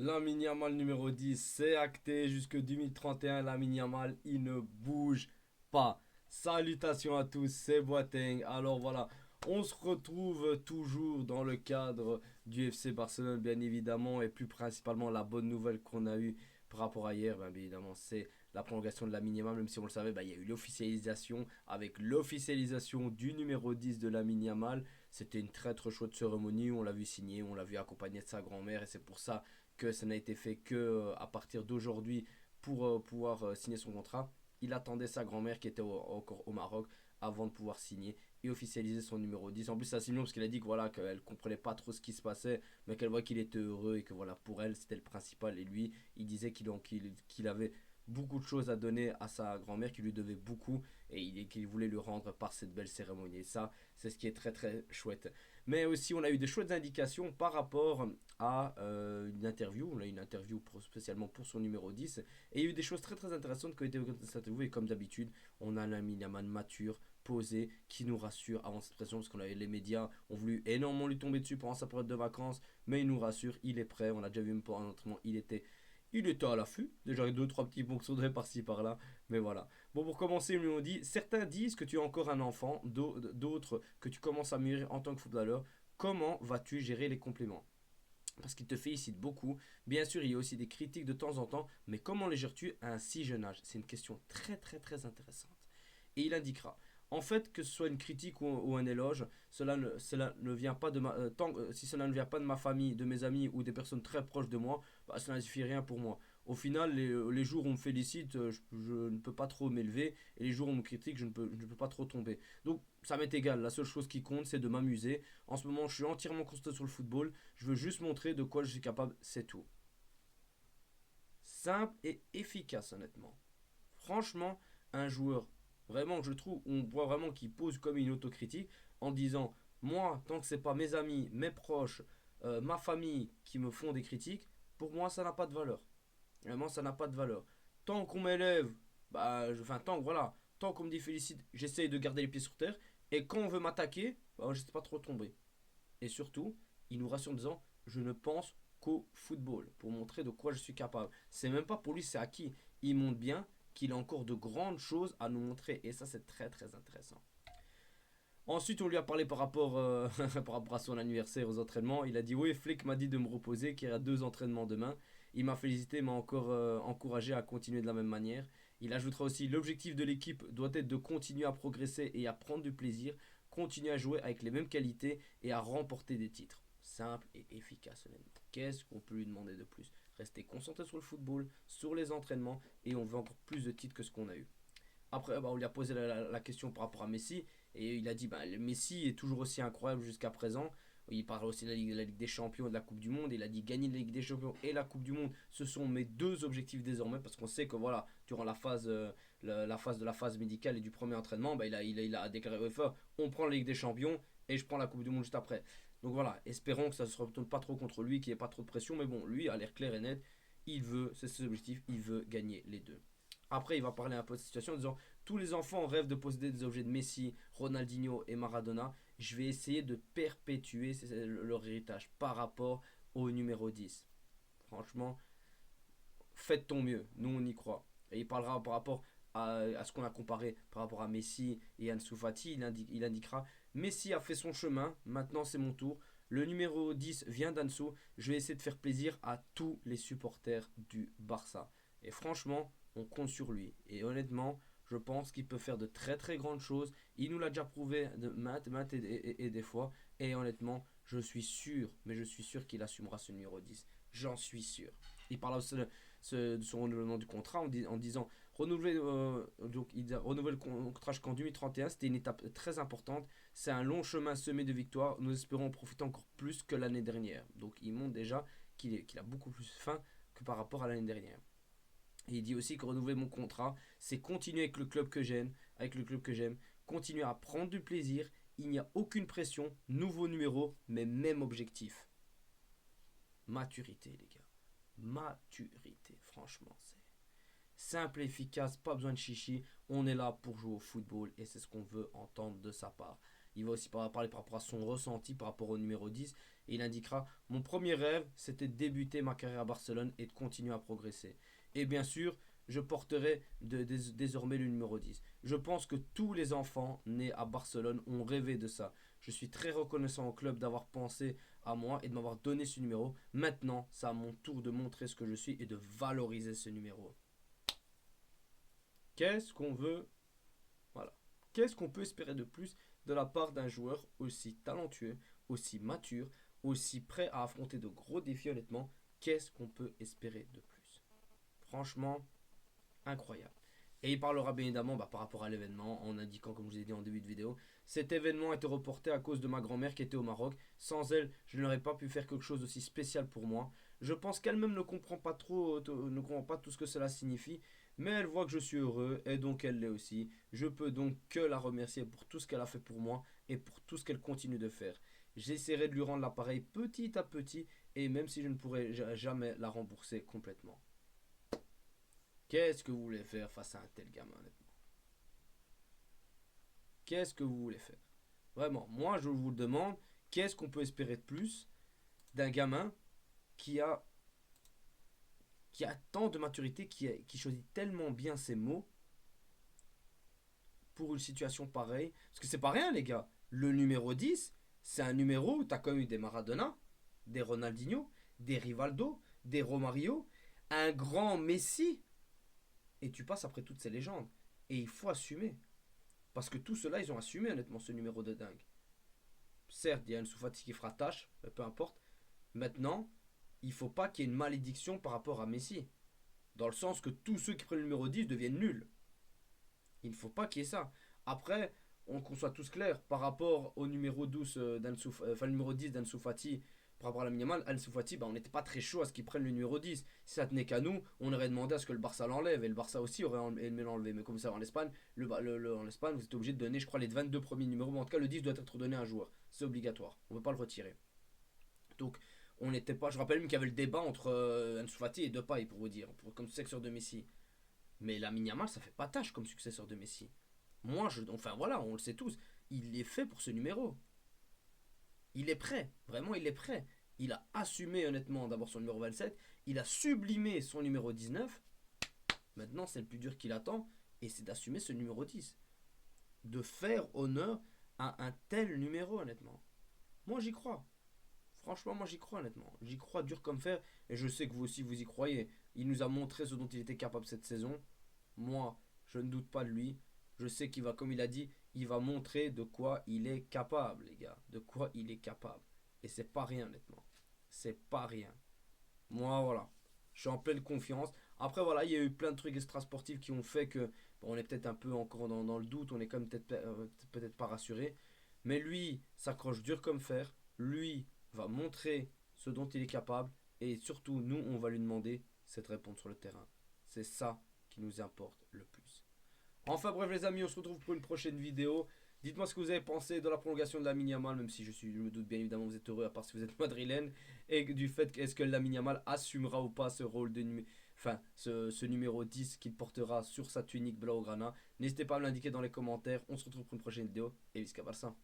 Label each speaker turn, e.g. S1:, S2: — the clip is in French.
S1: Lamine Yamal numéro 10, c'est acté jusque 2031. Lamine Yamal, il ne bouge pas. Salutations à tous, c'est Boateng. Alors voilà, on se retrouve toujours dans le cadre du FC Barcelone, bien évidemment, et plus principalement la bonne nouvelle qu'on a eue par rapport à hier, bien évidemment, c'est la prolongation de Lamine Yamal. Même si on le savait, il y a eu l'officialisation. Avec l'officialisation du numéro 10 de Lamine Yamal, c'était une très très chouette cérémonie. On l'a vu signer, on l'a vu accompagné de sa grand-mère, et c'est pour ça que ça n'a été fait que à partir d'aujourd'hui pour pouvoir signer son contrat. Il attendait sa grand-mère qui était encore au Maroc avant de pouvoir signer et officialiser son numéro 10. En plus, c'est assez mignon parce qu'elle a dit que voilà, qu'elle comprenait pas trop ce qui se passait, mais qu'elle voit qu'il était heureux et que voilà, pour elle, c'était le principal. Et lui, il disait qu'il avait beaucoup de choses à donner à sa grand-mère, qui lui devait beaucoup et qu'il voulait lui rendre par cette belle cérémonie. Et ça, c'est ce qui est très très chouette. Mais aussi, on a eu des chouettes indications par rapport à une interview. On a eu une interview spécialement pour son numéro 10. Et il y a eu des choses très très intéressantes qui ont été dans cette interview. Et comme d'habitude, on a un Yaman mature, posé, qui nous rassure avant cette pression. Parce qu'on avait les médias ont voulu énormément lui tomber dessus pendant sa période de vacances. Mais il nous rassure, il est prêt. On a déjà vu même pendant l'entraînement, il était à l'affût. Déjà, deux, trois petits bons sauts par-ci par-là. Mais voilà. Bon, pour commencer, ils lui ont dit certains disent que tu es encore un enfant, d'autres que tu commences à mûrir en tant que footballeur. Comment vas-tu gérer les compliments? Parce qu'il te félicite beaucoup. Bien sûr, il y a aussi des critiques de temps en temps, mais comment les gères-tu à un si jeune âge? C'est une question très très très intéressante. Et il indiquera. En fait, que ce soit une critique ou un éloge, cela ne vient pas de si cela ne vient pas de ma famille, de mes amis ou des personnes très proches de moi, cela ne suffit rien pour moi. Au final, les jours où on me félicite, je ne peux pas trop m'élever, et les jours où on me critique, je ne peux pas trop tomber. Donc, ça m'est égal. La seule chose qui compte, c'est de m'amuser. En ce moment, je suis entièrement concentré sur le football. Je veux juste montrer de quoi je suis capable, c'est tout. Simple et efficace, honnêtement. Franchement, un joueur vraiment que je trouve, on voit vraiment qu'il pose comme une autocritique en disant moi, tant que c'est pas mes amis, mes proches, ma famille qui me font des critiques, pour moi ça n'a pas de valeur. Vraiment, ça n'a pas de valeur. Tant qu'on m'élève, enfin tant que voilà, tant qu'on me dit félicite, j'essaye de garder les pieds sur terre. Et quand on veut m'attaquer, je ne sais pas trop tomber. Et surtout, il nous rassure en disant je ne pense qu'au football pour montrer de quoi je suis capable. C'est même pas pour lui, c'est acquis. Il montre bien qu'il a encore de grandes choses à nous montrer et ça c'est très très intéressant. Ensuite, on lui a parlé par rapport, par rapport à son anniversaire, aux entraînements. Il a dit oui, Flick m'a dit de me reposer, qu'il y a deux entraînements demain. Il m'a félicité, m'a encore encouragé à continuer de la même manière. Il ajoutera aussi l'objectif de l'équipe doit être de continuer à progresser et à prendre du plaisir, continuer à jouer avec les mêmes qualités et à remporter des titres. Simple et efficace, honnêtement. Qu'est-ce qu'on peut lui demander de plus? Rester concentré sur le football, sur les entraînements et on veut encore plus de titres que ce qu'on a eu. Après, on lui a posé la question par rapport à Messi et il a dit Messi est toujours aussi incroyable jusqu'à présent. Il parle aussi de la Ligue des Champions et de la Coupe du Monde. Et il a dit gagner la Ligue des Champions et la Coupe du Monde, ce sont mes deux objectifs désormais. Parce qu'on sait que voilà, durant la phase médicale et du premier entraînement, il a déclaré UEFA on prend la Ligue des Champions et je prends la Coupe du Monde juste après. Donc voilà, espérons que ça ne se retourne pas trop contre lui, qu'il n'y ait pas trop de pression. Mais bon, lui a l'air clair et net. C'est ses objectifs, il veut gagner les deux. Après, il va parler un peu de cette situation en disant tous les enfants rêvent de posséder des objets de Messi, Ronaldinho et Maradona. Je vais essayer de perpétuer leur héritage par rapport au numéro 10. Franchement, faites ton mieux. Nous, on y croit. Et il parlera par rapport à ce qu'on a comparé par rapport à Messi et Ansu Fati. Il indiquera Messi a fait son chemin, maintenant c'est mon tour. Le numéro 10 vient d'Ansu. Je vais essayer de faire plaisir à tous les supporters du Barça. Et franchement, on compte sur lui. Et honnêtement, je pense qu'il peut faire de très très grandes choses. Il nous l'a déjà prouvé de maintes et des fois. Et honnêtement, je suis sûr, mais je suis sûr qu'il assumera ce numéro 10. J'en suis sûr. Il parle aussi de son renouvellement du contrat en disant renouveler le contrat jusqu'en 2031. C'était une étape très importante. C'est un long chemin semé de victoires. Nous espérons en profiter encore plus que l'année dernière. Donc il montre déjà qu'il a beaucoup plus faim que par rapport à l'année dernière. Et il dit aussi que renouveler mon contrat, c'est continuer avec le club que j'aime, continuer à prendre du plaisir. Il n'y a aucune pression, nouveau numéro, mais même objectif. Maturité, les gars. Maturité, franchement, c'est simple et efficace, pas besoin de chichi. On est là pour jouer au football et c'est ce qu'on veut entendre de sa part. Il va aussi parler par rapport à son ressenti par rapport au numéro 10. Et il indiquera: mon premier rêve, c'était de débuter ma carrière à Barcelone et de continuer à progresser. Et bien sûr, je porterai désormais le numéro 10. Je pense que tous les enfants nés à Barcelone ont rêvé de ça. Je suis très reconnaissant au club d'avoir pensé à moi et de m'avoir donné ce numéro. Maintenant, c'est à mon tour de montrer ce que je suis et de valoriser ce numéro. Qu'est-ce qu'on veut? Voilà. Qu'est-ce qu'on peut espérer de plus de la part d'un joueur aussi talentueux, aussi mature, aussi prêt à affronter de gros défis? Honnêtement, qu'est-ce qu'on peut espérer de plus? Franchement, incroyable. Et il parlera bien évidemment par rapport à l'événement, en indiquant, comme je vous ai dit en début de vidéo, cet événement a été reporté à cause de ma grand-mère qui était au Maroc. Sans elle, je n'aurais pas pu faire quelque chose d'aussi spécial pour moi. Je pense qu'elle-même ne comprend pas trop, ne comprend pas tout ce que cela signifie, mais elle voit que je suis heureux et donc elle l'est aussi. Je peux donc que la remercier pour tout ce qu'elle a fait pour moi et pour tout ce qu'elle continue de faire. J'essaierai de lui rendre l'appareil petit à petit, et même si je ne pourrai jamais la rembourser complètement. Qu'est-ce que vous voulez faire face à un tel gamin, honnêtement? Qu'est-ce que vous voulez faire? Vraiment, moi je vous le demande, qu'est-ce qu'on peut espérer de plus d'un gamin qui a, qui a tant de maturité, qui choisit tellement bien ses mots pour une situation pareille? Parce que c'est pas rien, les gars. Le numéro 10, c'est un numéro où tu as connu des Maradona, des Ronaldinho, des Rivaldo, des Romario, un grand Messi, et tu passes après toutes ces légendes. Et il faut assumer. Parce que tout cela, ils ont assumé honnêtement ce numéro de dingue. Certes, il y a une Soufati qui fera tâche, mais peu importe. Maintenant, il ne faut pas qu'il y ait une malédiction par rapport à Messi. Dans le sens que tous ceux qui prennent le numéro 10 deviennent nuls. Il ne faut pas qu'il y ait ça. Après, qu'on soit tous clairs, par rapport au numéro 12 enfin, le numéro 10 d'Ansu Fati, par rapport à la minimale, Ansu Fati, on n'était pas très chaud à ce qu'il prenne le numéro 10. Si ça tenait qu'à nous, on aurait demandé à ce que le Barça l'enlève, et le Barça aussi aurait aimé l'enlever. Mais comme ça, en Espagne, en Espagne, vous êtes obligé de donner, je crois, les 22 premiers numéros. Mais en tout cas, le 10 doit être donné à un joueur. C'est obligatoire. On ne peut pas le retirer. Donc, on n'était pas. Je rappelle même qu'il y avait le débat entre Ansu Fati et Depay, pour vous dire, comme successeur de Messi. Mais la Yamal, ça fait pas tâche comme successeur de Messi. Enfin voilà, on le sait tous. Il est fait pour ce numéro. Il est prêt. Vraiment, il est prêt. Il a assumé honnêtement d'abord son numéro 27. Il a sublimé son numéro 19. Maintenant, c'est le plus dur qu'il attend. Et c'est d'assumer ce numéro 10. De faire honneur à un tel numéro, honnêtement. Moi, j'y crois. Franchement, moi, j'y crois, honnêtement. J'y crois dur comme fer. Et je sais que vous aussi, vous y croyez. Il nous a montré ce dont il était capable cette saison. Moi, je ne doute pas de lui. Je sais qu'il va, comme il a dit, il va montrer de quoi il est capable, les gars. De quoi il est capable. Et c'est pas rien, honnêtement. C'est pas rien. Moi, voilà. Je suis en pleine confiance. Après, voilà, il y a eu plein de trucs extrasportifs qui ont fait que on est peut-être un peu encore dans le doute. On est comme peut-être pas rassuré. Mais lui s'accroche dur comme fer. Lui va montrer ce dont il est capable. Et surtout, nous, on va lui demander cette réponse sur le terrain. C'est ça qui nous importe le plus. Enfin bref les amis, on se retrouve pour une prochaine vidéo. Dites-moi ce que vous avez pensé de la prolongation de la Yamal, même si je me doute bien évidemment vous êtes heureux, à part si vous êtes madrilène, et du fait est-ce que la Yamal assumera ou pas ce rôle de enfin ce numéro 10 qu'il portera sur sa tunique blaugrana. N'hésitez pas à me l'indiquer dans les commentaires. On se retrouve pour une prochaine vidéo et visca Barça.